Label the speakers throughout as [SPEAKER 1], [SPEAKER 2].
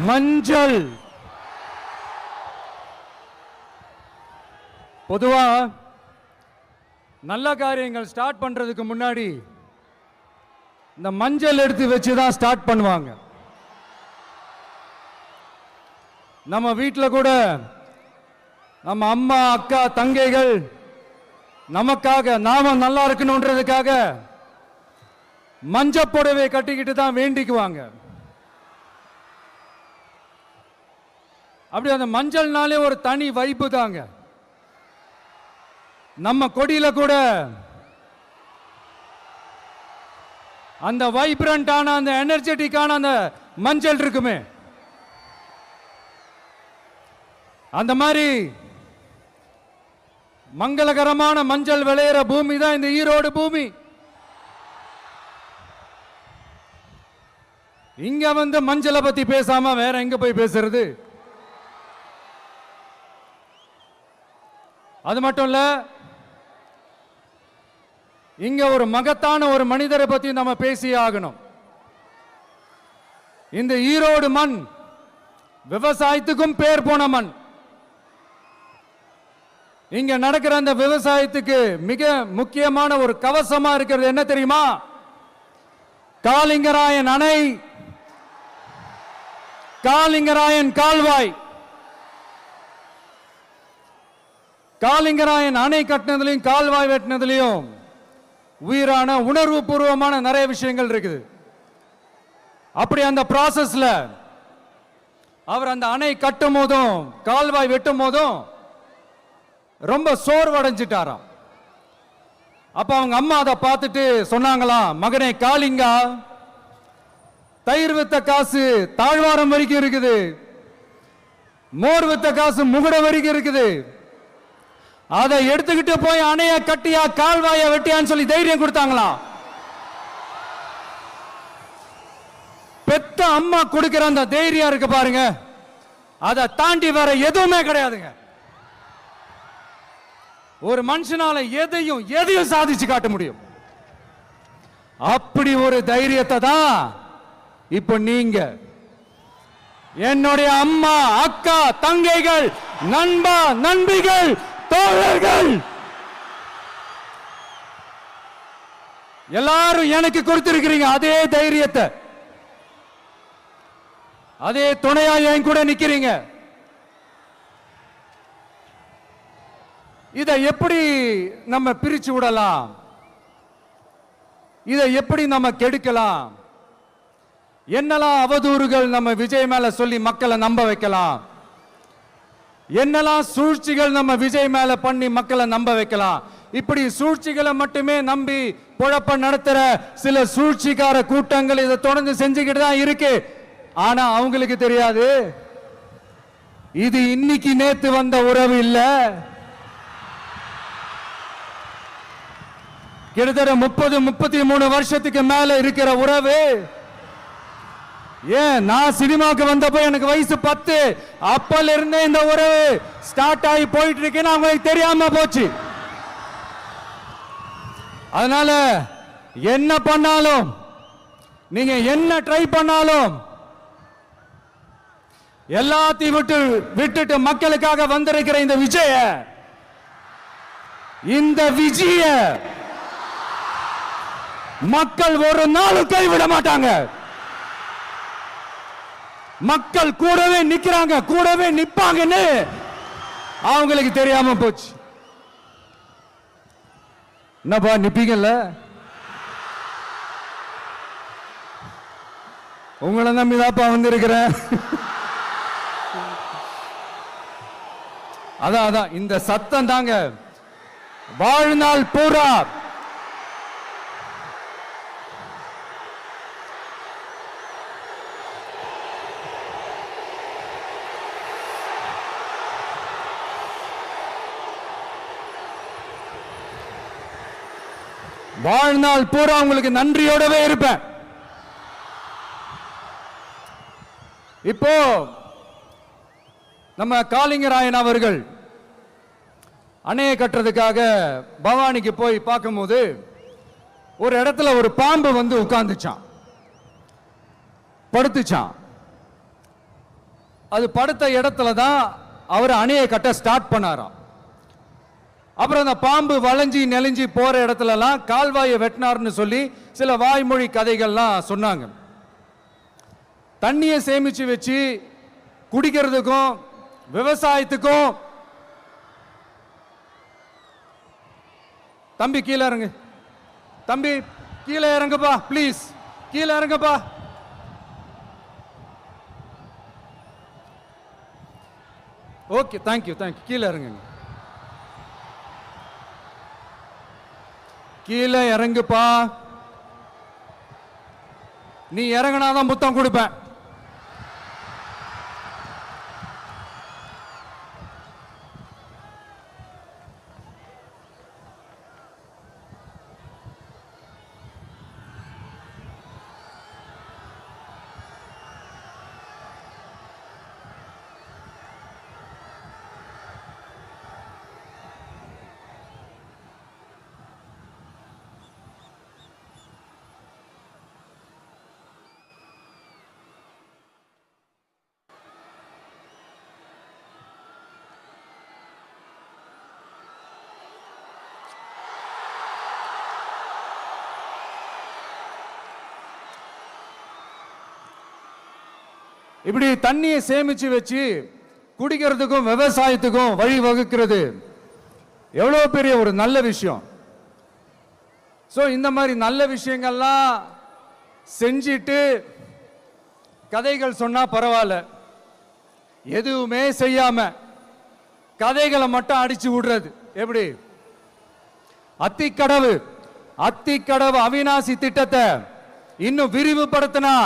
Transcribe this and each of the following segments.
[SPEAKER 1] மஞ்சள். பொதுவா நல்ல காரியங்கள் ஸ்டார்ட் பண்றதுக்கு முன்னாடி இந்த மஞ்சள் எடுத்து வச்சு தான் ஸ்டார்ட் பண்ணுவாங்க. நம்ம வீட்டில் கூட நம்ம அம்மா அக்கா தங்கைகள் நமக்காக நாம நல்லா இருக்கணும்ன்றதுக்காக மஞ்சள் புடவை கட்டிக்கிட்டு தான் வேண்டிக்குவாங்க. அப்படி அந்த மஞ்சள்னாலே ஒரு தனி வைப்பு தாங்க. நம்ம கொடியில கூட அந்த வைப்ரண்டான அந்த எனர்ஜெட்டிக்கான அந்த மஞ்சள் இருக்குமே, அந்த மாதிரி மங்களகரமான மஞ்சள் விளையிற பூமி தான் இந்த ஈரோடு பூமி. இங்க வந்து மஞ்சளை பத்தி பேசாம வேற எங்க போய் பேசுறது? அது மட்டும் இல்ல, இங்க ஒரு மகத்தான ஒரு மனிதரை பத்தி நம்ம பேசியே ஆகணும். இந்த ஈரோடு மண் விவசாயத்துக்கும் பேர் போன மண். இங்க நடக்கிற அந்த விவசாயத்துக்கு மிக முக்கியமான ஒரு கவசமா இருக்கிறது என்ன தெரியுமா? காலிங்கராயன் அணை, காலிங்கராயன் கால்வாய். காலிங்கராயன் அணை கட்டினதுலையும் கால்வாய் வெட்டினதுலையும் உயிரான உணர்வு பூர்வமான நிறைய விஷயங்கள் இருக்குது. அப்படி அந்த ப்ராசஸ்ல அவர் அந்த அணை கட்டும் போதும் கால்வாய் வெட்டும் போதும் ரொம்ப சோர்வடைஞ்சிட்டாராம். அப்ப அவங்க அம்மா அதை பார்த்துட்டு சொன்னாங்களாம், மகனே காளிங்கா, தயிர் வித்த காசு தாழ்வாரம் வரைக்கும் இருக்குது, மோர் வித்த காசு முகுட வரைக்கும் இருக்குது, அதை எடுத்துக்கிட்டு போய் அணைய கட்டியா கால்வாய வெட்டியான்னு சொல்லி தைரியம் கொடுத்தாங்களாம். பெத்த அம்மா கொடுக்கிற அந்த தைரியம் இருக்கு பாருங்க, அதை தாண்டி வேற எதுவுமே கிடையாதுங்க. ஒரு மனுஷனால எதையும் சாதிச்சு காட்ட முடியும். அப்படி ஒரு தைரியத்தை தான் இப்ப நீங்க என்னுடைய அம்மா அக்கா தங்கைகள் நண்பா நண்பிகள் தோழர்கள் எல்லாரும் எனக்கு கொடுத்திருக்கிறீங்க. அதே தைரியத்தை, அதே துணையா என் கூட நிக்கிறீங்க. இதை எப்படி நம்ம பிரிச்சு விடலாம்? இதை எப்படி நம்ம கெடுக்கலாம்? என்னெல்லாம் அவதூறுகள் நம்ம விஜய் மேல சொல்லி மக்களை நம்ப வைக்கலாம்? என்னெல்லாம் சூழ்ச்சிகள் நம்ம விஜய் மேல பண்ணி மக்களை நம்ப வைக்கலாம்? இப்படி சூழ்ச்சிகளை மட்டுமே நம்பி குழப்ப நடத்துற சில சூழ்ச்சிக்கார கூட்டங்கள் இதை தொடர்ந்து செஞ்சுக்கிட்டு தான் இருக்கு. ஆனா அவங்களுக்கு தெரியாது, இது இன்னைக்கு நேத்து வந்த உறவு இல்ல. கிட்டத்தட்ட 30-33 வருஷத்துக்கு மேல இருக்கிற உறவு. ஏன் நான் சினிமாவுக்கு வந்தப்போ எனக்கு வயசு 10, அப்பல இருந்தே இந்த உறவு ஸ்டார்ட் ஆகி போயிட்டு இருக்குன்னு அவங்களுக்கு தெரியாம போச்சு. அதனால என்ன பண்ணாலும், நீங்க என்ன ட்ரை பண்ணாலும், எல்லாத்தையும் விட்டுட்டு மக்களுக்காக வந்திருக்கிற இந்த விஜய மக்கள் ஒரு நாளும் கைவிட மாட்டாங்க. மக்கள் கூடவே நிக்கிறாங்க, கூடவே நிப்பாங்கன்னு அவங்களுக்கு தெரியாம போச்சு. என்னப்பா நிப்பீங்கல்ல? உங்களை நம்பிதாப்பா வந்திருக்கிறேன். அதான் இந்த சத்தம் தாங்க வாழ்நாள் பூரா வாழ்நாள் பூரா உங்களுக்கு நன்றியோடவே இருப்பேன். இப்போ நம்ம காளிங்கராயன் அவர்கள் அணையை கட்டுறதுக்காக பவானிக்கு போய் பார்க்கும்போது ஒரு இடத்துல ஒரு பாம்பு வந்து உட்கார்ந்துச்சான், படுத்துச்சான். அது படுத்த இடத்துல தான் அவர் அணையை கட்ட ஸ்டார்ட் பண்ணாராம். அப்புறம் அந்த பாம்பு வளைஞ்சி நெளிஞ்சி போற இடத்துலலாம் கால்வாயை வெட்டினார்னு சொல்லி சில வாய்மொழி கதைகள்லாம் சொன்னாங்க. தண்ணியை சேமிச்சு வச்சு குடிக்கிறதுக்கும் விவசாயத்துக்கும். தம்பி கீழே இறங்கு, தம்பி கீழே இறங்குப்பா, ப்ளீஸ் கீழே இறங்குப்பா. Okay, thank you thank you. கீழே இறங்குங்க, கீழே இறங்குப்பா. நீ இறங்கினாதான் முத்தம் கொடுப்பேன். இப்படி தண்ணியை சேமிச்சு வச்சு குடிக்கிறதுக்கும் விவசாயத்துக்கும் வழி வகுக்கிறது எவ்வளவு பெரிய ஒரு நல்ல விஷயம். சோ இந்த மாதிரி நல்ல விஷயங்கள்லாம் செஞ்சிட்டு கதைகள் சொன்னா பரவாயில்ல, எதுவுமே செய்யாம கதைகளை மட்டும் அடிச்சு விடுறது எப்படி? அத்திக்கடவு அவிநாசி திட்டத்தை இன்னும் விரிவுபடுத்தினா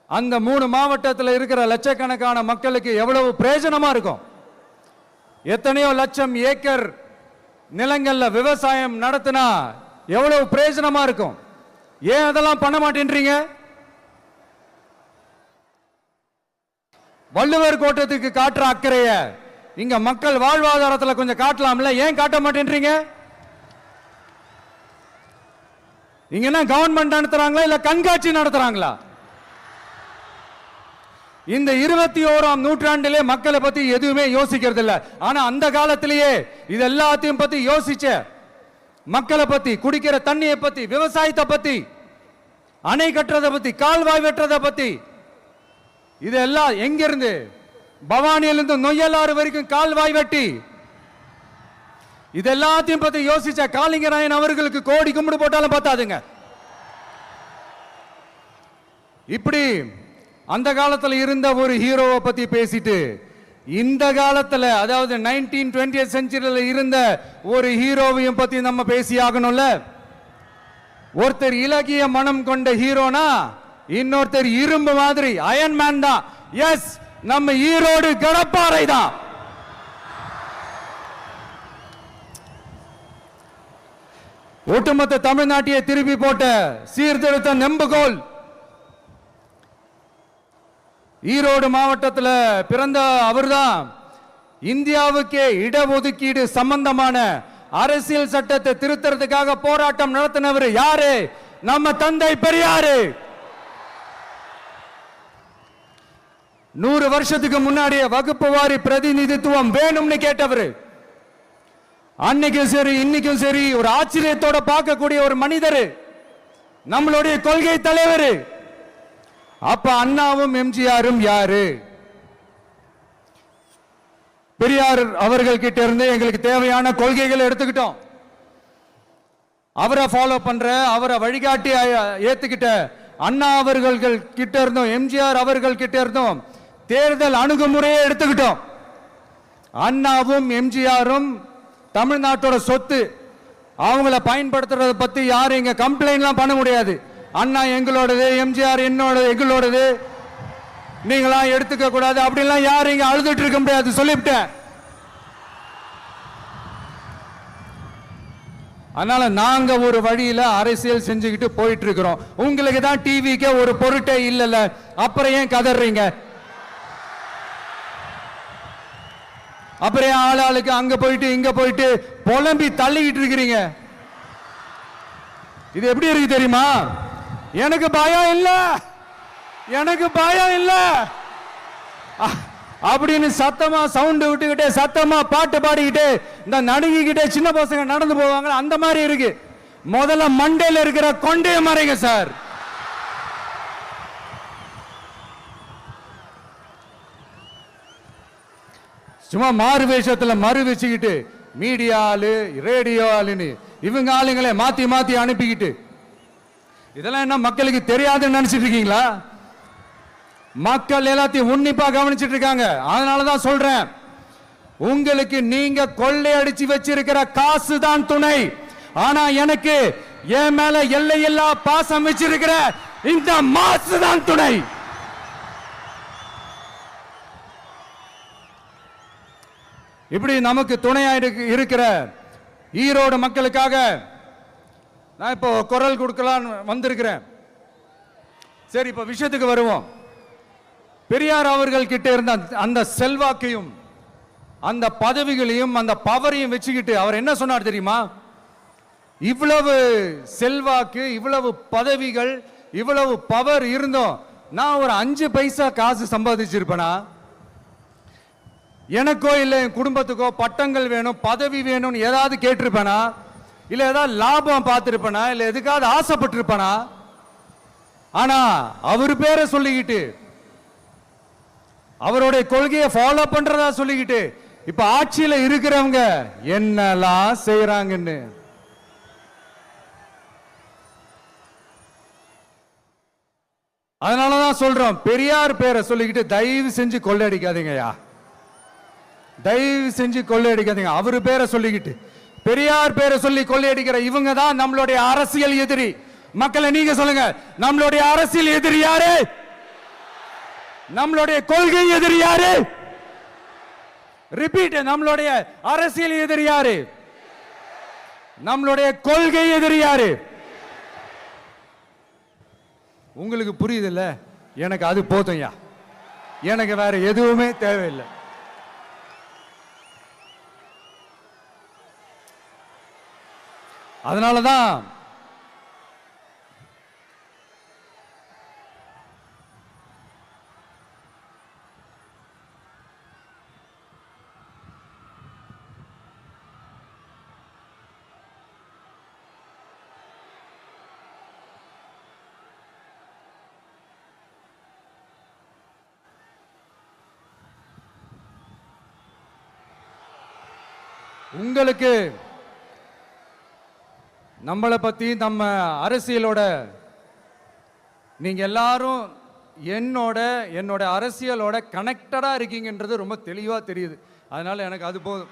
[SPEAKER 1] அந்த 3 மாவட்டத்தில் இருக்கிற லட்சக்கணக்கான மக்களுக்கு எவ்வளவு பிரயோஜனமா இருக்கும். எத்தனையோ லட்சம் ஏக்கர் நிலங்கள்ல விவசாயம் நடத்தினா எவ்வளவு பிரயோஜனமா இருக்கும். ஏன் அதெல்லாம் பண்ண மாட்டேன்றீங்க? வள்ளுவர் கோட்டத்துக்கு காட்டுற அக்கறைய இங்க மக்கள் வாழ்வாதாரத்தில் கொஞ்சம் காட்டலாம்ல, ஏன் காட்ட மாட்டேன்றீங்க? இங்க என்ன கவர்மெண்ட் நடத்துறாங்களா இல்ல கண்காட்சி நடத்துறாங்களா? இந்த 21ஆம் நூற்றாண்டிலே மக்களை பத்தி எதுவுமே யோசிக்கிறது இல்ல. ஆனா அந்த காலத்திலேயே இது எல்லாத்தையும் பத்தி யோசிச்ச மக்களை பத்தி, குடிக்கிற தண்ணியை பத்தி, விவசாயத்தை பத்தி, அணை கட்டுறதை பத்தி, கால்வாய் வெட்டுறதை பத்தி, இதெல்லாம் எங்கிருந்து? பவானியிலிருந்து நொய்யலாறு வரைக்கும் கால்வாய் வெட்டி இது எல்லாத்தையும் பத்தி யோசிச்ச காளிங்கராயன் அவர்களுக்கு கோடி கும்பிடு போட்டாலும் பார்த்தாதுங்க. இப்படி அந்த காலத்தில் இருந்த ஒரு ஹீரோவை பத்தி பேசிட்டு இந்த காலத்துல, அதாவது 1920th செஞ்சுரியில இருந்த ஒரு ஹீரோவையும் பத்தி நம்ம பேசி ஆகணும்ல. ஒருத்தர் இலகிய மனம் கொண்ட ஹீரோனா இன்னொருத்தர் இரும்பு மாதிரி அயன்மேன் தான். எஸ், நம்ம ஈரோடு கடப்பாறை தான். ஒட்டுமொத்த தமிழ்நாட்டையே திருப்பி போட்ட சீர்திருத்த நெம்புகோல் ஈரோடு மாவட்டத்தில் பிறந்த அவர்தான். இந்தியாவுக்கே இடஒதுக்கீடு சம்பந்தமான அரசியல் சட்டத்தை திருத்தறதுக்காக போராட்டம் நடத்தினவர் யாரு? நம்ம தந்தை பெரியாரு. 100 வருஷத்துக்கு முன்னாடியே வகுப்பு வாரி பிரதிநிதித்துவம் வேணும்னு கேட்டவர். அன்னைக்கும் சரி இன்னைக்கும் சரி ஒரு ஆச்சரியத்தோட பார்க்கக்கூடிய ஒரு மனிதர், நம்மளுடைய கொள்கை தலைவர். அப்ப அண்ணாவும் எம்ஜிஆரும் யாரு? பெரியார் அவர்கள் கிட்ட இருந்து எங்களுக்கு தேவையான கொள்கைகளை எடுத்துக்கிட்டோம். அவரை ஃபாலோ பண்ற, அவரை வழிகாட்டி ஏத்துக்கிட்ட அண்ணா அவர்கள் கிட்ட இருந்தோம், எம்ஜிஆர் அவர்கள் கிட்ட இருந்தோம் தேர்தல் அணுகுமுறையை எடுத்துக்கிட்டோம். அண்ணாவும் எம்ஜிஆரும் தமிழ்நாட்டோட சொத்து. அவங்கள பயன்படுத்துறத பத்தி யாரும் இங்க கம்ப்ளைண்ட்லாம் பண்ண முடியாது. அண்ணா எங்களோடது, எம்ஜிஆர் என்னோடது, எங்களோடது, நீங்களா எடுத்துக்க கூடாது அப்படிலாம் யாரும் இங்க அழுதுட்டு இருக்க முடியாது, சொல்லிவிட்டேன். அதனால நாங்க ஒரு வழியில அரசியல் செஞ்சுக்கிட்டு போயிட்டு இருக்கிறோம். உங்களுக்கு தான் டிவிக்கே ஒரு பொருட்டே இல்லைல்ல, அப்புறம் ஏன் கதறீங்க? அப்புறம் ஆளாளுக்கு அங்க போயிட்டு இங்க போயிட்டு புலம்பி தள்ளிக்கிட்டு இருக்கிறீங்க. இது எப்படி இருக்கு தெரியுமா? எனக்கு பயம் இல்ல, எனக்கு பயம் இல்ல அப்படின்னு சத்தமா சவுண்ட் விட்டுக்கிட்டே சத்தமா பாட்டு பாடிக்கிட்டே இந்த நடுங்கிக்கிட்டே சின்ன பசங்க நடந்து போவாங்க. அந்த மாதிரி இருக்கு. முதல்ல மண்டையில இருக்கிற கொண்டே மறைங்க சார். சும்மா மாறு வேஷத்துல மறு வச்சுக்கிட்டு மீடியா ஆளு ரேடியோ ஆளுன்னு இவங்க ஆளுங்களே மாத்தி மாத்தி அனுப்பிக்கிட்டு இதெல்லாம் என்ன மக்களுக்கு தெரியாதுன்னு நினைச்சிட்டு இருக்கீங்களா? மக்கள் எல்லாத்தையும் உன்னிப்பா கவனிச்சிட்டு இருக்காங்க. அதனாலதான் சொல்றேன், உங்களுக்கு நீங்க கொள்ளையடிச்சு வச்சிருக்கிற காசு தான் துணை. ஆனா எனக்கு என் மேல எல்லையில்லா பாசம் வச்சிருக்கிற இந்த மாசு தான் துணை. இப்படி நமக்கு துணையா இருக்கிற ஈரோடு மக்களுக்காக நான் இப்போ குரல் கொடுக்கலாம் வந்திருக்கிறேன். சரி, இப்ப விஷயத்துக்கு வருவோம். பெரியார் அவர்கள் கிட்ட இருந்த அந்த செல்வாக்கையும் அந்த பதவிகளையும் அந்த பவரையும் வச்சுக்கிட்டு அவர் என்ன சொன்னார் தெரியுமா? இவ்வளவு செல்வாக்கு, இவ்வளவு பதவிகள், இவ்வளவு பவர் இருந்தோம் நான் ஒரு 5 பைசா காசு சம்பாதிச்சிருப்பேனா? எனக்கோ இல்லை என் குடும்பத்துக்கோ பட்டங்கள் வேணும், பதவி வேணும்னு ஏதாவது கேட்டிருப்பேனா? இல்ல ஏதாவது லாபம் பார்த்திருப்பேனா? இல்ல எதுக்காவது ஆசைப்பட்டிருப்பேனா? ஆனா அவர் பேரை சொல்லிக்கிட்டு அவருடைய கொள்கையை ஃபாலோ பண்றதா சொல்லிக்கிட்டு இப்ப ஆட்சியில இருக்கிறவங்க என்னெல்லாம் செய்யறாங்கன்னு அதனாலதான் சொல்றோம், பெரியார் பேரை சொல்லிக்கிட்டு தயவு செஞ்சு கொள்ளையடிக்காதீங்கயா, தயவு செஞ்சு கொள்ளையடிக்காதீங்க. அவரு பேரை சொல்லிக்கிட்டு பெரியார் பேரை சொல்லி கொள்ளையடிக்கிற இவங்க தான் நம்மளுடைய அரசியல் எதிரி. மக்களை நீங்க சொல்லுங்க, நம்மளுடைய அரசியல் எதிரி யாரு? நம்மளுடைய கொள்கை எதிரி யாரு? ரிப்பீட், நம்மளுடைய அரசியல் எதிரி யாரு? நம்மளுடைய கொள்கை எதிரி யாரு? உங்களுக்கு புரியுது இல்ல? எனக்கு அது போதும்யா, எனக்கு வேற எதுவுமே தேவையில்லை. அதனாலதான் உங்களுக்கு நம்மளை பத்தி நம்ம அரசியலோட நீங்க எல்லாரும் என்னோட அரசியலோட கனெக்டடா இருக்கீங்கன்றது ரொம்ப தெளிவா தெரியுது. அதனால எனக்கு அது போதும்.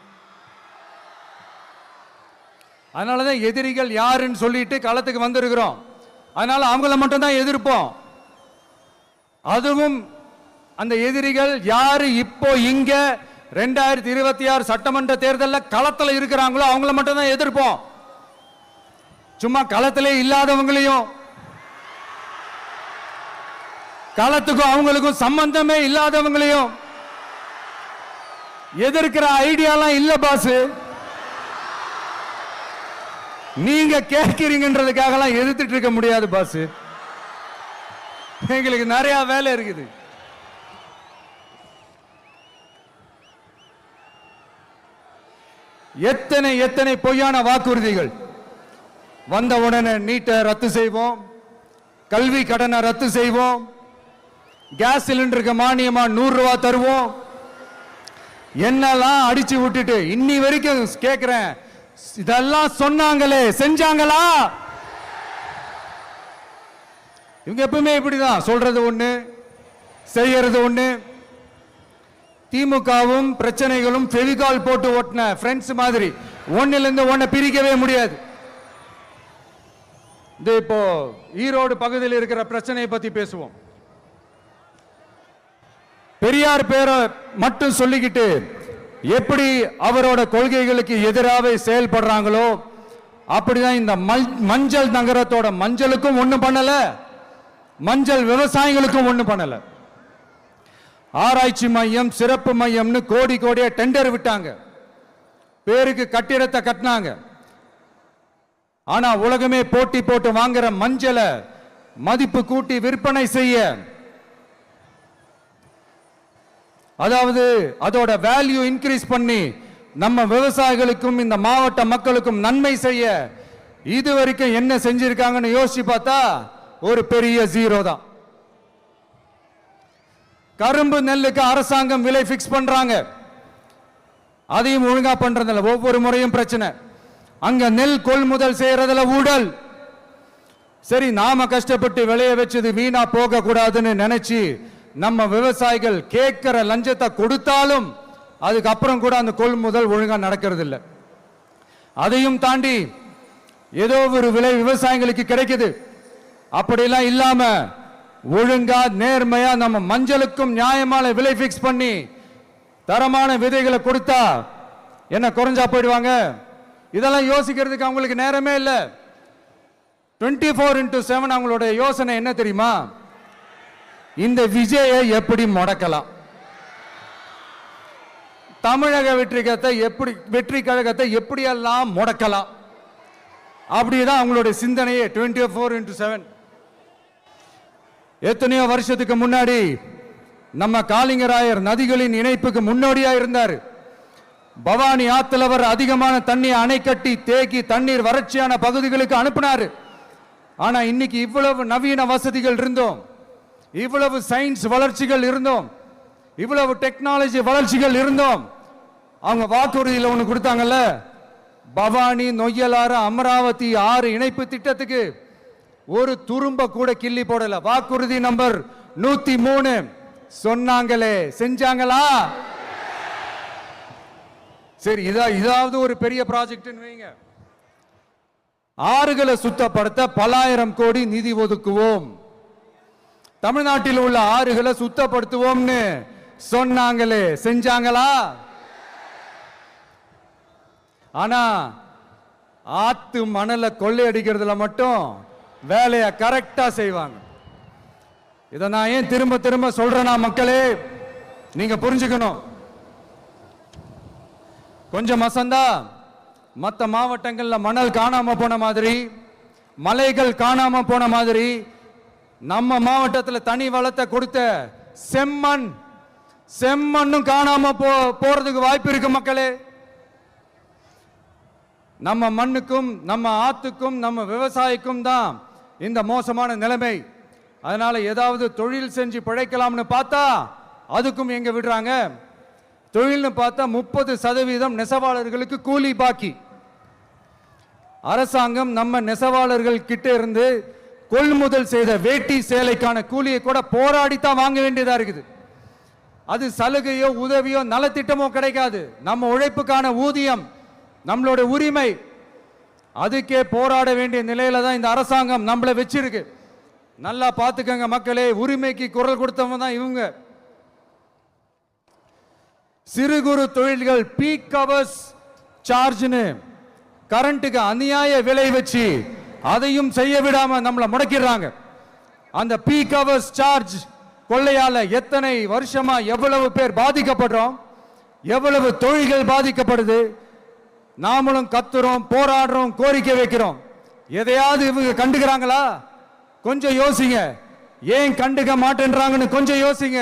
[SPEAKER 1] அதனாலதான் எதிரிகள் யாருன்னு சொல்லிட்டு களத்துக்கு வந்திருக்கிறோம். அதனால அவங்கள மட்டும் தான் எதிர்ப்போம். அதுவும் அந்த எதிரிகள் யாரு இப்போ இங்க 2026 சட்டமன்ற தேர்தலில் களத்தில் இருக்கிறாங்களோ அவங்கள மட்டும் தான் எதிர்ப்போம். சும்மா களத்திலே இல்லாதவங்களையும், களத்துக்கும் அவங்களுக்கும் சம்பந்தமே இல்லாதவங்களையும் எதிர்க்கிற ஐடியாலாம் இல்ல பாஸ். நீங்க கேட்கிறீங்கன்றதுக்காக எதிர்த்துட்டு இருக்க முடியாது பாஸ். எங்களுக்கு நிறைய வேலை இருக்குது. எத்தனை பொய்யான வாக்குறுதிகள். வந்த உடனே நீட்டை ரத்து செய்வோம், கல்வி கடனை ரத்து செய்வோம், கேஸ் சிலிண்டருக்கு மானியமா 100 ரூபாய் தருவோம், என்னெல்லாம் அடிச்சு விட்டுட்டு இன்னி வரைக்கும் கேட்கிறேன், இதெல்லாம் சொன்னாங்களே செஞ்சாங்களா? இவங்க எப்பவுமே இப்படிதான், சொல்றது ஒண்ணு செய்யறது ஒண்ணு. திமுகவும் பிரச்சனைகளும் ஃபெவிகால் போட்டு ஓட்டின ஃப்ரெண்ட்ஸ் மாதிரி ஒன்னிலிருந்து ஒன்னை பிரிக்கவே முடியாது. இப்போ ஈரோடு பகுதியில் இருக்கிற பிரச்சனையை பத்தி பேசுவோம். பெரியார் பேரை மட்டும் சொல்லிக்கிட்டு எப்படி அவரோட கொள்கைகளுக்கு எதிராக செயல்படுறாங்களோ அப்படிதான் இந்த மஞ்சள் நகரத்தோட மஞ்சளுக்கும் ஒண்ணும் பண்ணல, மஞ்சள் விவசாயிகளுக்கும் ஒண்ணும் பண்ணல. ஆராய்ச்சி மையம், சிறப்பு மையம்னு கோடியா டெண்டர் விட்டாங்க, பேருக்கு கட்டிடத்தை கட்டினாங்க. ஆனா உலகமே போட்டி போட்டு வாங்குற மஞ்சளை மதிப்பு கூட்டி விற்பனை செய்ய அதாவது அதோட வேல்யூ இன்க்ரீஸ் பண்ணி நம்ம விவசாயிகளுக்கும் இந்த மாவட்ட மக்களுக்கும் நன்மை செய்ய இதுவரைக்கும் என்ன செஞ்சிருக்காங்கன்னு யோசிச்சு பார்த்தா ஒரு பெரிய ஜீரோ தான். கரும்பு நெல்லுக்கு அரசாங்கம் விலை பிக்ஸ் பண்றாங்க, அதையும் ஒழுங்கா பண்றதில்ல. ஒவ்வொரு முறையும் பிரச்சனை. அங்க நெல் கொள்முதல் செய்யறதுல ஊழல். சரி, நாம கஷ்டப்பட்டு விளைய வச்சது வீணா போக கூடாதுன்னு நினைச்சு நம்ம விவசாயிகள் கேட்கிற லஞ்சத்தை கொடுத்தாலும் அதுக்கப்புறம் கூட அந்த கொள்முதல் ஒழுங்கா நடக்கிறது இல்லை. அதையும் தாண்டி ஏதோ ஒரு விலை விவசாயிகளுக்கு கிடைக்குது. அப்படிலாம் இல்லாம ஒழுங்கா நேர்மையா நம்ம மஞ்சளுக்கும் நியாயமான விலை பிக்ஸ் பண்ணி தரமான விதைகளை கொடுத்தா என்ன குறைஞ்சா போயிடுவாங்க? இதெல்லாம் யோசிக்கிறதுக்கு அவங்களுக்கு நேரமே இல்லை. 24x7 அவங்களோட யோசனை என்ன தெரியுமா? இந்த விஜயை எப்படி முடக்கலாம், தமிழக வெற்றி கழகத்தை எப்படியெல்லாம் முடக்கலாம், அப்படிதான் அவங்களுடைய சிந்தனையே 24x7. எத்தனையோ வருஷத்துக்கு முன்னாடி நம்ம காளிங்கராயர் நதிகளின் இணைப்புக்கு முன்னோடியா இருந்தார். பவானி ஆத்துல வர அதிகமான தண்ணீர் அணை கட்டி தேக்கி தண்ணீர் வறட்சியான பகுதிகளுக்கு அனுப்பினார். ஆனா இன்னைக்கு இவ்வளவு நவீன வசதிகள் இருந்தோம், இவ்வளவு சயின்ஸ் வளர்ச்சிகள் இருந்தோம், இவ்வளவு டெக்னாலஜி வளர்ச்சிகள் இருந்தோம், அவங்க வாக்குறுதியில் ஒன்று கொடுத்தாங்கல்ல, பவானி நொய்யலாறு அமராவதி 6 இணைப்பு திட்டத்துக்கு ஒரு துரும்ப கூட கிள்ளி போடல. வாக்குறுதி நம்பர் 103 சொன்னாங்களே, செஞ்சாங்களா? சரி, இதாவது ஒரு பெரிய ப்ராஜெக்ட் வைங்க. ஆறுகளை சுத்தப்படுத்த பல்லாயிரம் கோடி நிதி ஒதுக்குவோம், தமிழ்நாட்டில் உள்ள ஆறுகளை சுத்தப்படுத்துவோம்னு சொன்னாங்களே, செஞ்சாங்களா? ஆனா ஆத்து மணலை கொள்ளையடிக்கிறதுல மட்டும் வேலையை கரெக்டா செய்வாங்க. இதை நான் ஏன் திரும்ப திரும்ப சொல்றேன்னா, மக்களே நீங்க புரிஞ்சுக்கணும். கொஞ்சம் மசந்தா மற்ற மாவட்டங்கள்ல மணல் காணாம போன மாதிரி, மலைகள் காணாம போன மாதிரி, நம்ம மாவட்டத்தில் தனி வளத்தை கொடுத்த செம்மண்ணும் காணாம போறதுக்கு வாய்ப்பு இருக்கு மக்களே. நம்ம மண்ணுக்கும் நம்ம ஆத்துக்கும் நம்ம விவசாயிக்கும் தான் இந்த மோசமான நிலைமை. அதனால ஏதாவது தொழில் செஞ்சு பிழைக்கலாம்னு பார்த்தா அதுக்கும் எங்க விடுறாங்க? தொழில்னு பார்த்தா 30% நெசவாளர்களுக்கு கூலி பாக்கி. அரசாங்கம் நம்ம நெசவாளர்கள் கிட்ட இருந்து கொள்முதல் செய்த வேட்டி சேலைக்கான கூலியை கூட போராடித்தான் வாங்க வேண்டியதா இருக்குது. அது சலுகையோ உதவியோ நலத்திட்டமோ கிடைக்காது. நம்ம உழைப்புக்கான ஊதியம், நம்மளோட உரிமை, அதுக்கே போராட வேண்டிய நிலையில தான் இந்த அரசாங்கம் நம்மளை வச்சிருக்கு. நல்லா பார்த்துக்கங்க மக்களே, உரிமைக்கு குரல் கொடுத்தவங்க தான் இவங்க. சிறு குறு தொழில்கள் பீக் ஹவர்ஸ் சார்ஜ்னு கரண்ட்டுக்கு அநியாய விலை வச்சு அதையும் செய்ய விடாம நம்மளை முடக்கிடுறாங்க. அந்த பீக் ஹவர்ஸ் சார்ஜ் கொள்ளையால எத்தனை வருஷமா எவ்வளவு பேர் பாதிக்கப்படுறோம், எவ்வளவு தொழில்கள் பாதிக்கப்படுது. நாமளும் கத்துறோம், போராடுறோம், கோரிக்கை வைக்கிறோம். எதையாவது இவங்க கண்டுக்கிறாங்களா? கொஞ்சம் யோசிங்க. ஏன் கண்டுக்க மாட்டேன்றாங்கன்னு கொஞ்சம் யோசிங்க.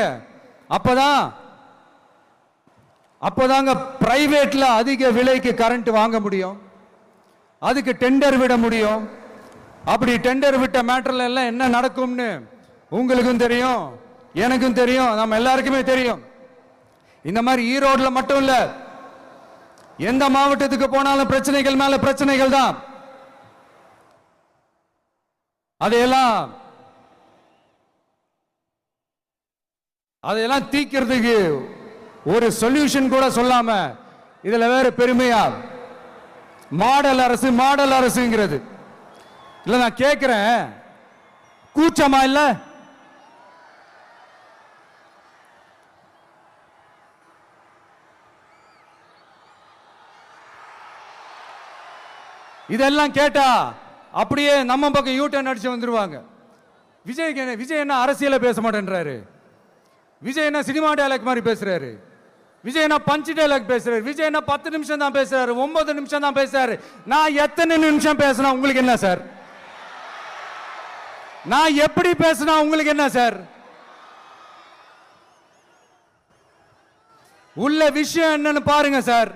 [SPEAKER 1] அப்பதாங்க பிரைவேட்ல அதிக விலைக்கு கரண்ட் வாங்க முடியும், அதுக்கு டெண்டர் விட முடியும். அப்படி டெண்டர் விட்ட மேட்டர்ல எல்லாம் என்ன நடக்கும்னு உங்களுக்கும் தெரியும், எனக்கும் தெரியும், நம்ம எல்லாருக்குமே தெரியும். இந்த மாதிரி ஈரோடுல மட்டும் இல்ல, எந்த மாவட்டத்துக்கு போனாலும் பிரச்சனைகள் மேல பிரச்சனைகள் தான். அதையெல்லாம் தீக்கிறதுக்கு ஒரு சொல்யூஷன் கூட சொல்லாம இதுல வேற பெருமையா மாடல் அரசுங்கிறது இல்ல. நான் கேட்கிறேன், கூச்சமா இல்ல? இதெல்லாம் கேட்டா அப்படியே நம்ம பக்கம் யூட்டர்ன் அடிச்சு வந்துருவாங்க. விஜய் என்ன அரசியல பேச மாட்டேன்றாரு, விஜய் என்ன சினிமா டயலாக் மாதிரி பேசுறாரு, விஜய் என்ன பஞ்ச் டயலாக் பேசுறாரு, விஜய் என்ன 10 நிமிஷம் தான் பேசுறாரு, 9 நிமிஷம் தான் பேசுறாரு. நான் எத்தனை நிமிஷம் பேசினா உங்களுக்கு என்ன சார்? நான் எப்படி பேசினா உங்களுக்கு என்ன சார்? உள்ள விஷயம் என்னன்னு பாருங்க சார்.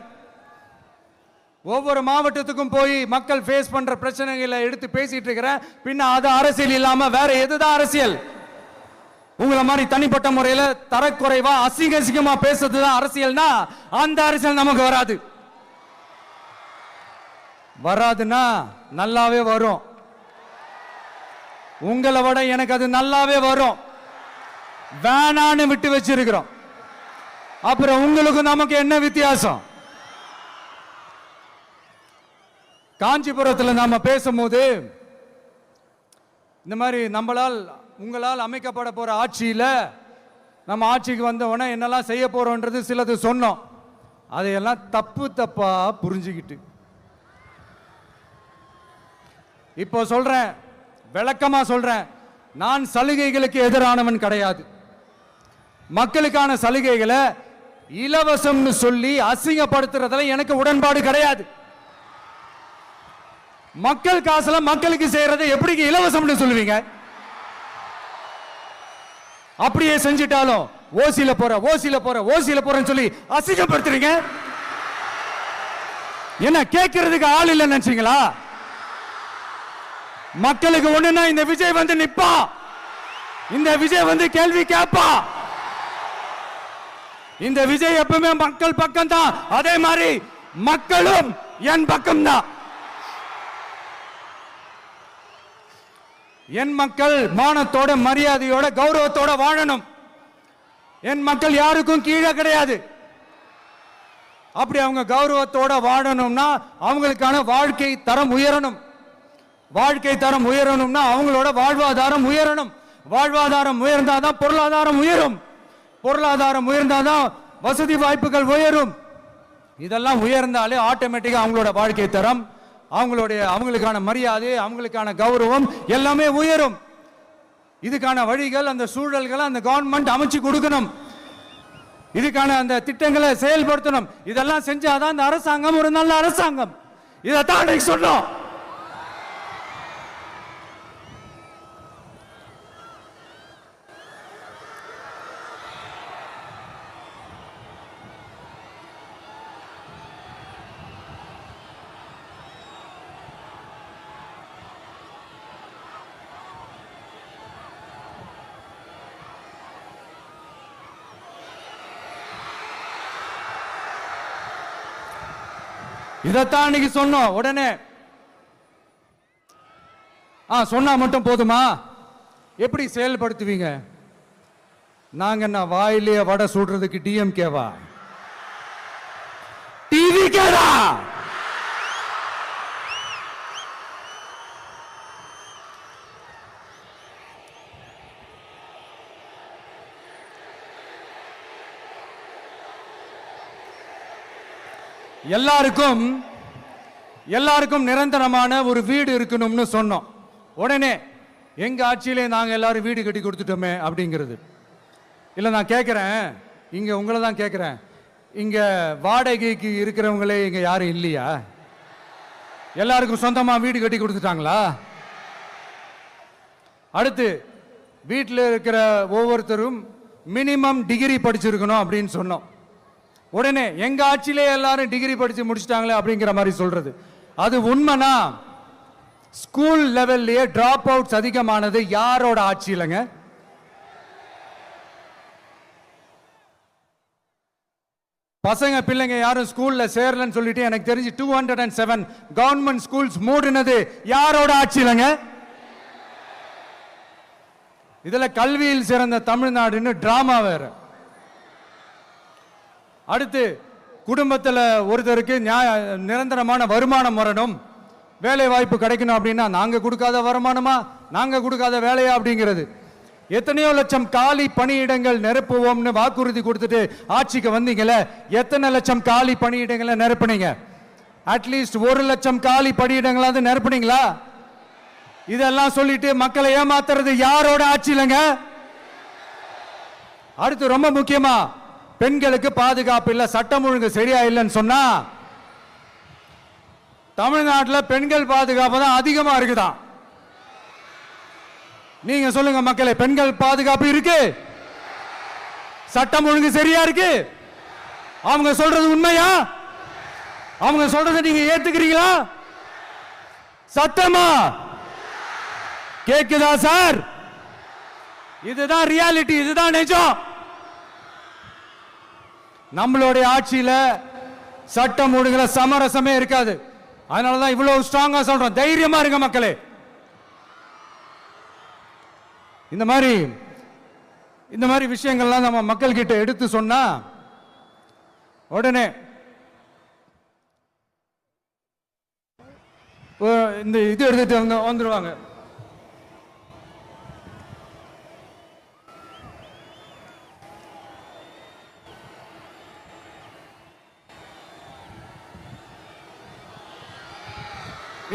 [SPEAKER 1] ஒவ்வொரு மாவட்டத்துக்கும் போய் மக்கள் ஃபேஸ் பண்ற பிரச்சனைகளை எடுத்து பேசிட்டு இருக்கிறேன். பின்ன அது அரசியல் இல்லாம வேற எதுதான் அரசியல்? உங்களை மாதிரி தனிப்பட்ட முறையில் தரக்குறைவா அசிங்க அசிங்கமா பேசுறதுதான் அரசியல்னா அந்த அரசியல் நமக்கு வராது. வராதுன்னா நல்லாவே வரும். உங்களை விட எனக்கு அது நல்லாவே வரும். வேணான்னு விட்டு வச்சிருக்கிறோம். அப்புறம் உங்களுக்கு நமக்கு என்ன வித்தியாசம்? காஞ்சிபுரத்தில் நாம பேசும்போது இந்த மாதிரி உங்களால் அமைக்கப்பட போற ஆட்சியில நம்ம ஆட்சிக்கு வந்த உடனே என்னெல்லாம் செய்ய போறோம்ன்றது சிலது சொன்னோம். அதையெல்லாம் தப்பா புரிஞ்சுக்கிட்டு இப்போ சொல்றேன், விளக்கமா சொல்றேன். நான் சலுகைகளுக்கு எதிரானவன் கிடையாது. மக்களுக்கான சலுகைகளை இலவசம்னு சொல்லி அசிங்கப்படுத்துறதுல எனக்கு உடன்பாடு கிடையாது. மக்கள் காசுல மக்களுக்கு செய்யறதை எப்படி இலவசம்னு சொல்லுவீங்க? அப்படியே செஞ்சிட்டாலும் ஓசில போறேன்னு சொல்லி அசிங்கப்படுத்துறீங்க. என்ன கேட்கறதுக்கு ஆள் இல்லைன்னு நினைச்சீங்களா? மக்களுக்கு ஒண்ணுன்னா இந்த விஜய் வந்து நிப்பா, இந்த விஜய் வந்து கேள்வி கேட்பா. இந்த விஜய் எப்பவுமே மக்கள் பக்கம் தான். அதே மாதிரி மக்களும் என் பக்கம் தான். என் மக்கள் மானத்தோட மரியாதையோட கௌரவத்தோட வாழணும். என் மக்கள் யாருக்கும் கீழே கிடையாது. அப்படி அவங்க கௌரவத்தோட வாழணும்னா அவங்களுக்கான வாழ்க்கை தரம் உயரணும். வாழ்க்கை தரம் உயரணும்னா அவங்களோட வாழ்வாதாரம் உயரணும். வாழ்வாதாரம் உயர்ந்தாதான் பொருளாதாரம் உயரும். பொருளாதாரம் உயர்ந்தாதான் வசதி வாய்ப்புகள் உயரும். இதெல்லாம் உயர்ந்தாலே ஆட்டோமேட்டிக்கா அவங்களோட வாழ்க்கை தரம், அவங்களுக்கான மரியாதை, அவங்களுக்கான கௌரவம் எல்லாமே உயரும். இதுக்கான வழிகள், அந்த சூழல்களை அந்த கவர்மெண்ட் அமைச்சு கொடுக்கணும். இதுக்கான அந்த திட்டங்களை செயல்படுத்தணும். இதெல்லாம் செஞ்சாதான் இந்த அரசாங்கம் ஒரு நல்ல அரசாங்கம். இதைத்தான் சொன்னோம். இதைத்தான் இன்னைக்கு சொன்னோம். உடனே சொன்னா மட்டும் போதுமா? எப்படி செயல்படுத்துவீங்க? நாங்க என்ன வாயிலே வடை சுடுறதுக்கு டிஎம்கேவா? டிவிகேடா? எல்லாருக்கும் நிரந்தரமான ஒரு வீடு இருக்கணும்னு சொன்னோம். உடனே எங்க ஆட்சியிலே நாங்க எல்லாரும் வீடு கட்டி கொடுத்துட்டோமே அப்படிங்கிறது இல்ல. நான் கேட்கிறேன், இங்க உங்களை தான் கேட்கிறேன், இங்க வாடகைக்கு இருக்கிறவங்களே இங்க யாரும் இல்லையா? எல்லாருக்கும் சொந்தமா வீடு கட்டி கொடுத்துட்டாங்களா? அடுத்து வீட்டில் இருக்கிற ஒவ்வொருத்தரும் மினிமம் டிகிரி படிச்சிருக்கணும் அப்படின்னு சொன்னோம். உடனே எங்க ஆட்சியிலே எல்லாரும் டிகிரி படிச்சு முடிச்சிட்டாங்களே அப்படிங்கிற மாதிரி சொல்றது அது உண்மைனா? ஸ்கூல் லெவல்லையே டிராப் அவுட்ஸ் அதிகமானது யாரோட ஆட்சியிலங்க? பசங்க பிள்ளைங்க யாரும் ஸ்கூல்ல சேரலன்னு சொல்லிட்டு எனக்கு தெரிஞ்சு 207 கவர்மெண்ட் ஸ்கூல்ஸ் மூடினது யாரோட ஆட்சியிலங்க? இதுல கல்வியில் சிறந்த தமிழ்நாடுன்னு டிராமா வேற. அடுத்து குடும்பத்தில் ஒருத்தருக்கு நிரந்தரமான வருமானம் வரணும், வேலை வாய்ப்பு கிடைக்கணும் அப்படின்னா நாங்க கொடுக்காத வருமானமா, நாங்க கொடுக்காத வேலையா அப்படிங்கிறது. எத்தனையோ லட்சம் காலி பணியிடங்கள் நிரப்புவோம்னு வாக்குறுதி கொடுத்துட்டு ஆட்சிக்கு வந்தீங்களே, எத்தனை லட்சம் காலி பணியிடங்களை நிரப்புனீங்க? அட்லீஸ்ட் 1 லட்சம் காலி பணியிடங்களாவது நிரப்புனீங்களா? இதெல்லாம் சொல்லிட்டு மக்களை ஏமாத்துறது யாரோட ஆட்சியிலங்க? அடுத்து ரொம்ப முக்கியமா, பெண்களுக்கு பாதுகாப்பு இல்ல, சட்டம் ஒழுங்கு சரியா இல்லைன்னு சொன்னா தமிழ்நாட்டில் பெண்கள் பாதுகாப்பு தான் அதிகமா இருக்குதான். நீங்க சொல்லுங்க மக்களே, பெண்கள் பாதுகாப்பு இருக்கு? சட்டம் ஒழுங்கு சரியா இருக்கு? அவங்க சொல்றது உண்மையா? அவங்க சொல்றதை நீங்க ஏத்துக்கிறீங்களா? சத்தமா கேக்குதா சார்? இதுதான் ரியாலிட்டி, இதுதான் நிஜம். நம்மளுடைய ஆட்சியில சட்டம் ஒழுங்குல சமரசமே இருக்காது. அதனாலதான் இவ்வளவு ஸ்ட்ராங்கா சொல்றோம், தைரியமா இருங்க மக்களே. இந்த மாதிரி விஷயங்கள்லாம் நம்ம மக்கள் கிட்ட எடுத்து சொன்னா உடனே இந்த இது எடுத்துட்டு வந்துருவாங்க.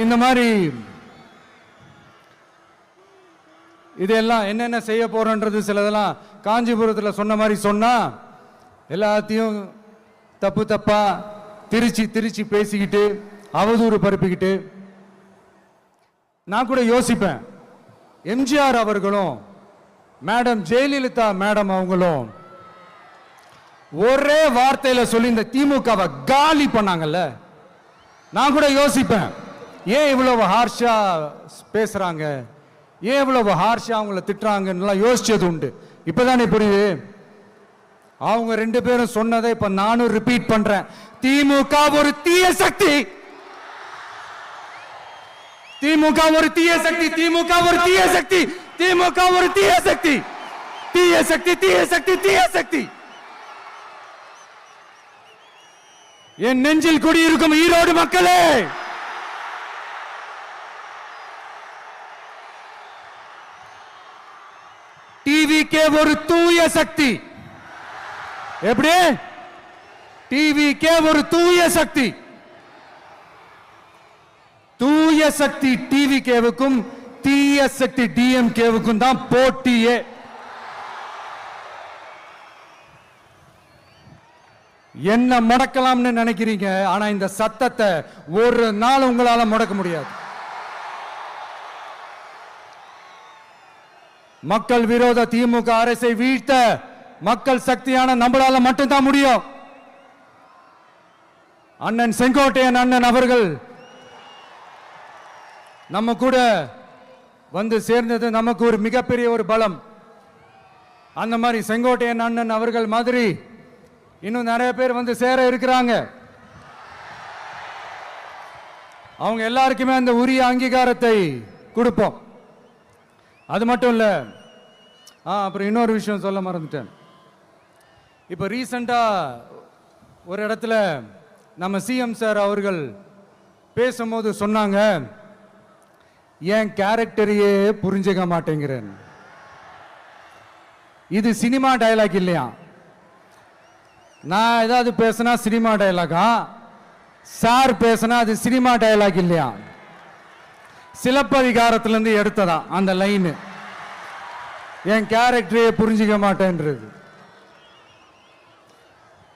[SPEAKER 1] இந்த மாதிரி இதெல்லாம் என்னென்ன செய்ய போறோன்றது சிலதெல்லாம் காஞ்சிபுரத்தில் சொன்ன மாதிரி சொன்னா எல்லாத்தையும் தப்பு தப்பா திருச்சி பேசிக்கிட்டு அவதூறு பரப்பிக்கிட்டு. நான் கூட யோசிப்பேன், எம்ஜிஆர் அவர்களும் மேடம் ஜெயலலிதா மேடம் அவங்களும் ஒரே வார்த்தையில சொல்லி இந்த திமுகவை காலி பண்ணாங்கல்ல. நான் கூட யோசிப்பேன், ஏன் இவ்வளவு ஹார்ஷா பேசுறாங்க, ஏன் இவ்வளவு ஹார்ஷா அவங்கள திட்டுறாங்கன்னு யோசிச்சது உண்டு. இப்பதானே புரியுது. அவங்க ரெண்டு பேரும் சொன்னதை இப்ப நானும் ரிப்பீட் பண்றேன். திமுக ஒரு தீய சக்தி, திமுக ஒரு தீய சக்தி, திமுக ஒரு தீய சக்தி, திமுக ஒரு தீய சக்தி, தீய சக்தி, தீய சக்தி, தீய சக்தி. என் நெஞ்சில் குடியிருக்கும் ஈரோடு மக்களே, டிவிகே ஒரு தூய சக்தி. எப்படி? டிவிகே ஒரு தூய சக்தி. தூய சக்தி டிவிகேவுக்கும் தீய சக்தி டிஎம்கேவுக்கும் தான் போட்டியே. என்ன முடக்கலாம்னு நினைக்கிறீங்க, ஆனா இந்த சத்தத்தை ஒரு நாள் உங்களால முடக்க முடியாது. மக்கள் விரோத திமுக அரசை வீழ்த்த மக்கள் சக்தியான நம்மளால மட்டும்தான் முடியும். அண்ணன் செங்கோட்டையன் அண்ணன் அவர்கள் நம்ம கூட வந்து சேர்ந்தது நமக்கு ஒரு மிகப்பெரிய ஒரு பலம். அந்த மாதிரி செங்கோட்டையன் அண்ணன் அவர்கள் மாதிரி இன்னும் நிறைய பேர் வந்து சேர இருக்கிறாங்க. அவங்க எல்லாருக்குமே அந்த உரிய அங்கீகாரத்தை கொடுப்போம். அது மட்டும் இல்ல, அப்புறம் இன்னொரு விஷயம் சொல்ல மறந்துட்டேன். இப்ப ரீசெண்டா ஒரு இடத்துல நம்ம சிஎம் சார் அவர்கள் பேசும்போது சொன்னாங்க, என் கேரக்டரையே புரிஞ்சுக்க மாட்டேங்கிறேன். இது சினிமா டயலாக் இல்லையா? நான் ஏதாவது பேசினா சினிமா டயலாகா? சார் பேசினா அது சினிமா டயலாக் இல்லையா? சிலப்பதிகாரத்திலிருந்து எடுத்ததா அந்த லைன். என் கேரக்டரையே புரிஞ்சுக்க மாட்டேன்றது.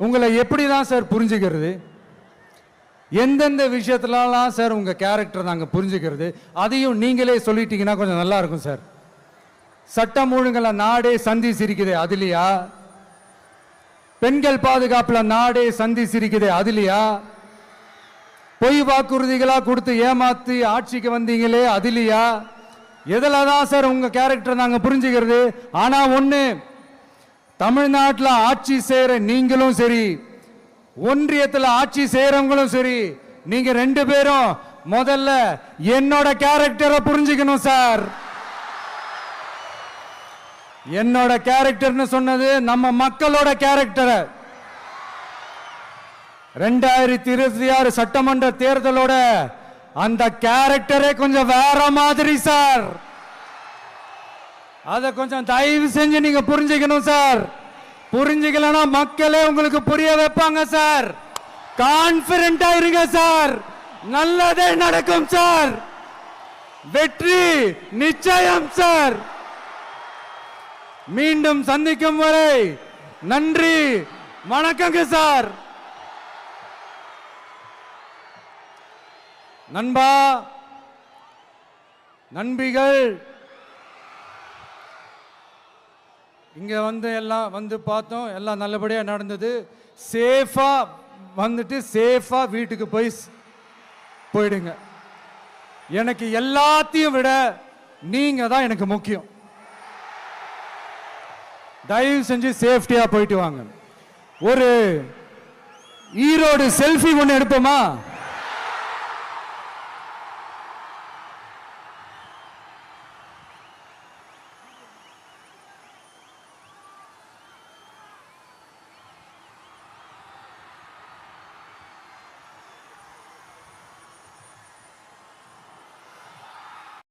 [SPEAKER 1] உங்களை எப்படிதான் சார் புரிஞ்சுக்கிறது? எந்தெந்த விஷயத்துலலாம் சார் உங்க கேரக்டர் நாங்க புரிஞ்சுக்கிறது? அதையும் நீங்களே சொல்லிட்டீங்கன்னா கொஞ்சம் நல்லா இருக்கும் சார். சட்டம் ஒழுங்குல நாடே சந்தி சிரிக்குது, அதுலயா? பெண்கள் பாதுகாப்புல நாடே சந்தி சிரிக்குது, அதுலயா? பொய் வாக்குறுதிகளா கொடுத்து ஏமாத்தி ஆட்சிக்கு வந்தீங்களே, அதுலயா? எதுல தான் சார் உங்க கேரக்டர் நாங்க புரிஞ்சுக்கிறது? ஆனா ஒண்ணு, தமிழ்நாட்டில் ஆட்சி செய்யற நீங்களும் சரி, ஒன்றியத்தில் ஆட்சி செய்யறவங்களும் சரி, நீங்க ரெண்டு பேரும் முதல்ல என்னோட கேரக்டரை புரிஞ்சுக்கணும் சார். என்னோட கேரக்டர்னு சொன்னது நம்ம மக்களோட கேரக்டரை. 2026 சட்டமன்ற தேர்தலோட அந்த கேரக்டரே கொஞ்சம் வேற மாதிரி சார். அதை கொஞ்சம் தயவு செஞ்சு நீங்க புரிஞ்சுக்கணும் சார். புரிஞ்சுக்கலன்னா மக்களே உங்களுக்கு புரிய வைப்பாங்க சார். கான்பிடென்டா இருங்க சார், நல்லதே நடக்கும் சார், வெற்றி நிச்சயம் சார். மீண்டும் சந்திக்கும் வரை நன்றி, வணக்கங்க சார். நண்பா, நண்பிகள், இங்கே வந்து எல்லாம் வந்து பார்த்தோம், எல்லாம் நல்லபடியாக நடந்தது. சேஃபாக வந்துட்டு சேஃபாக வீட்டுக்கு போயிடுங்க. எனக்கு எல்லாத்தையும் விட நீங்கள் தான் எனக்கு முக்கியம். தயவு செஞ்சு சேஃப்டியாக போயிட்டு வாங்க. ஒரு ஈரோடு செல்ஃபி ஒன்று எடுப்போமா?